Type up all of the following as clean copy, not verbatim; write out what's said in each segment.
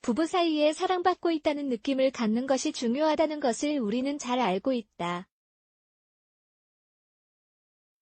부부 사이에 사랑받고 있다는 느낌을 갖는 것이 중요하다는 것을 우리는 잘 알고 있다.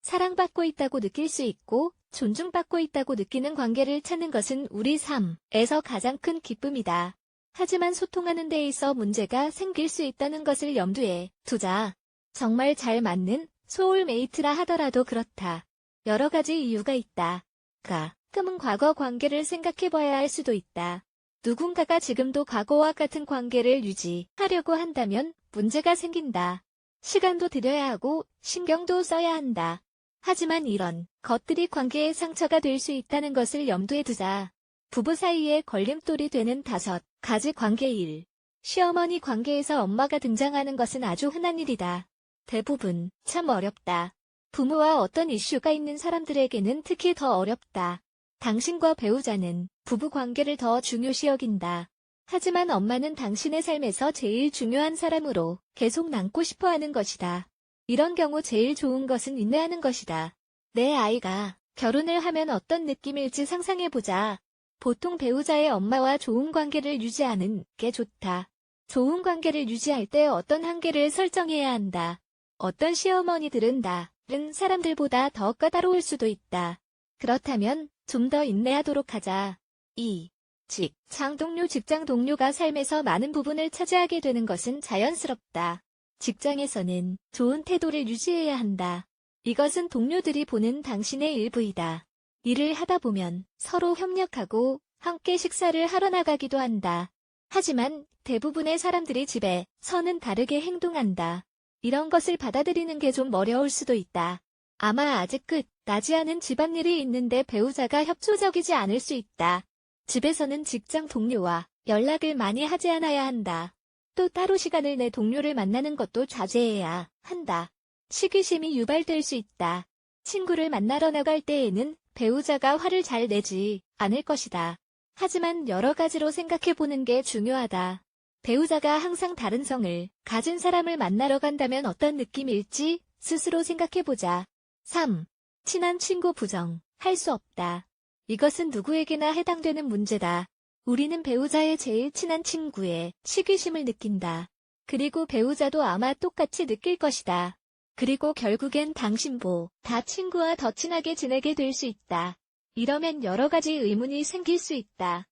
사랑받고 있다고 느낄 수 있고 존중받고 있다고 느끼는 관계를 찾는 것은 우리 삶에서 가장 큰 기쁨이다. 하지만 소통하는 데 있어 문제가 생길 수 있다는 것을 염두에 두자. 정말 잘 맞는 소울메이트라 하더라도 그렇다. 여러 가지 이유가 있다. 가끔은 과거 관계를 생각해봐야 할 수도 있다. 누군가가 지금도 과거와 같은 관계를 유지하려고 한다면 문제가 생긴다. 시간도 들여야 하고 신경도 써야 한다. 하지만 이런 것들이 관계에 상처가 될 수 있다는 것을 염두에 두자. 부부 사이에 걸림돌이 되는 5가지 관계 1. 시어머니 관계에서 엄마가 등장하는 것은 아주 흔한 일이다. 대부분 참 어렵다. 부모와 어떤 이슈가 있는 사람들에게는 특히 더 어렵다. 당신과 배우자는 부부 관계를 더 중요시 여긴다. 하지만 엄마는 당신의 삶에서 제일 중요한 사람으로 계속 남고 싶어 하는 것이다. 이런 경우 제일 좋은 것은 인내하는 것이다. 내 아이가 결혼을 하면 어떤 느낌일지 상상해보자. 보통 배우자의 엄마와 좋은 관계를 유지하는 게 좋다. 좋은 관계를 유지할 때 어떤 한계를 설정해야 한다. 어떤 시어머니들은 다른 사람들보다 더 까다로울 수도 있다. 그렇다면 좀 더 인내하도록 하자. 2. 직장 동료가 삶에서 많은 부분을 차지하게 되는 것은 자연스럽다. 직장에서는 좋은 태도를 유지해야 한다. 이것은 동료들이 보는 당신의 일부이다. 일을 하다 보면 서로 협력하고 함께 식사를 하러 나가기도 한다. 하지만 대부분의 사람들이 집에서는 다르게 행동한다. 이런 것을 받아들이는 게 좀 어려울 수도 있다. 아마 아직 끝나지 않은 집안일이 있는데 배우자가 협조적이지 않을 수 있다. 집에서는 직장 동료와 연락을 많이 하지 않아야 한다. 또 따로 시간을 내 동료를 만나는 것도 자제해야 한다. 시기심이 유발될 수 있다. 친구를 만나러 나갈 때에는 배우자가 화를 잘 내지 않을 것이다. 하지만 여러 가지로 생각해보는 게 중요하다. 배우자가 항상 다른 성을 가진 사람을 만나러 간다면 어떤 느낌일지 스스로 생각해보자. 3. 친한 친구 부정, 할 수 없다. 이것은 누구에게나 해당되는 문제다. 우리는 배우자의 제일 친한 친구의 시기심을 느낀다. 그리고 배우자도 아마 똑같이 느낄 것이다. 그리고 결국엔 당신보다 친구와 더 친하게 지내게 될 수 있다. 이러면 여러 가지 의문이 생길 수 있다.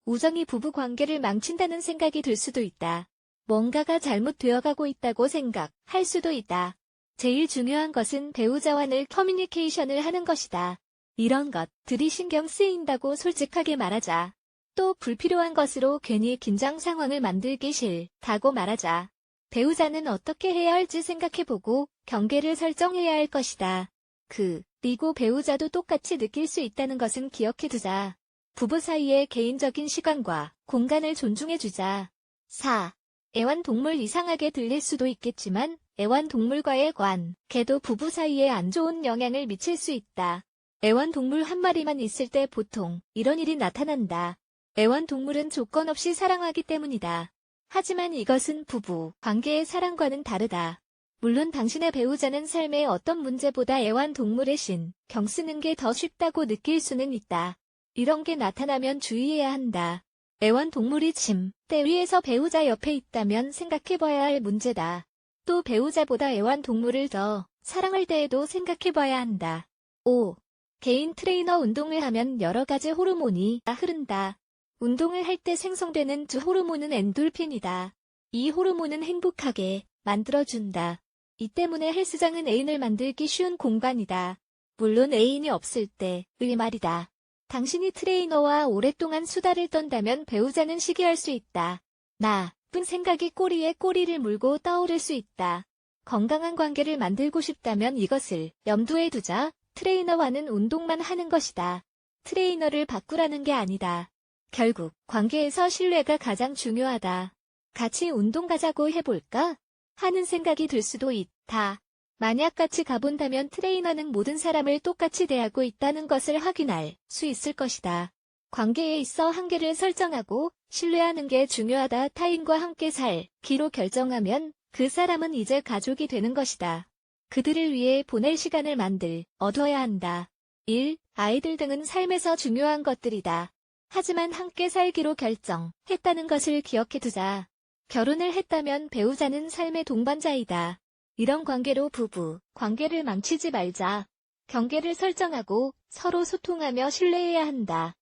우정이 부부 관계를 망친다는 생각이 들 수도 있다. 뭔가가 잘못되어가고 있다고 생각할 수도 있다. 제일 중요한 것은 배우자와 늘 커뮤니케이션을 하는 것이다. 이런 것들이 신경 쓰인다고 솔직하게 말하자. 또 불필요한 것으로 괜히 긴장 상황을 만들기 싫다고 말하자. 배우자는 어떻게 해야 할지 생각해보고 경계를 설정해야 할 것이다. 그리고 배우자도 똑같이 느낄 수 있다는 것은 기억해두자. 부부 사이의 개인적인 시간과 공간을 존중해주자. 4. 애완동물 이상하게 들릴 수도 있겠지만 애완동물과의 관계도 부부 사이에 안 좋은 영향을 미칠 수 있다. 애완동물 한 마리만 있을 때 보통 이런 일이 나타난다. 애완동물은 조건 없이 사랑하기 때문이다. 하지만 이것은 부부 관계의 사랑과는 다르다. 물론 당신의 배우자는 삶의 어떤 문제보다 애완동물의 신경 쓰는 게 더 쉽다고 느낄 수는 있다. 이런 게 나타나면 주의해야 한다. 애완동물이 침대 위에서 배우자 옆에 있다면 생각해봐야 할 문제다. 또 배우자보다 애완동물을 더 사랑할 때에도 생각해봐야 한다. 5. 개인 트레이너 운동을 하면 여러 가지 호르몬이 흐른다. 운동을 할 때 생성되는 주 호르몬은 엔돌핀이다. 이 호르몬은 행복하게 만들어준다. 이 때문에 헬스장은 애인을 만들기 쉬운 공간이다. 물론 애인이 없을 때의 말이다. 당신이 트레이너와 오랫동안 수다를 떤다면 배우자는 시기할 수 있다. 나쁜 생각이 꼬리에 꼬리를 물고 떠오를 수 있다. 건강한 관계를 만들고 싶다면 이것을 염두에 두자. 트레이너와는 운동만 하는 것이다. 트레이너를 바꾸라는 게 아니다. 결국 관계에서 신뢰가 가장 중요하다. 같이 운동 가자고 해볼까? 하는 생각이 들 수도 있다. 만약 같이 가본다면 트레이너는 모든 사람을 똑같이 대하고 있다는 것을 확인할 수 있을 것이다. 관계에 있어 한계를 설정하고 신뢰하는 게 중요하다. 타인과 함께 살기로 결정하면 그 사람은 이제 가족이 되는 것이다. 그들을 위해 보낼 시간을 얻어야 한다. 1. 아이들 등은 삶에서 중요한 것들이다. 하지만 함께 살기로 결정했다는 것을 기억해두자. 결혼을 했다면 배우자는 삶의 동반자이다. 이런 관계로 부부 관계를 망치지 말자. 경계를 설정하고 서로 소통하며 신뢰해야 한다.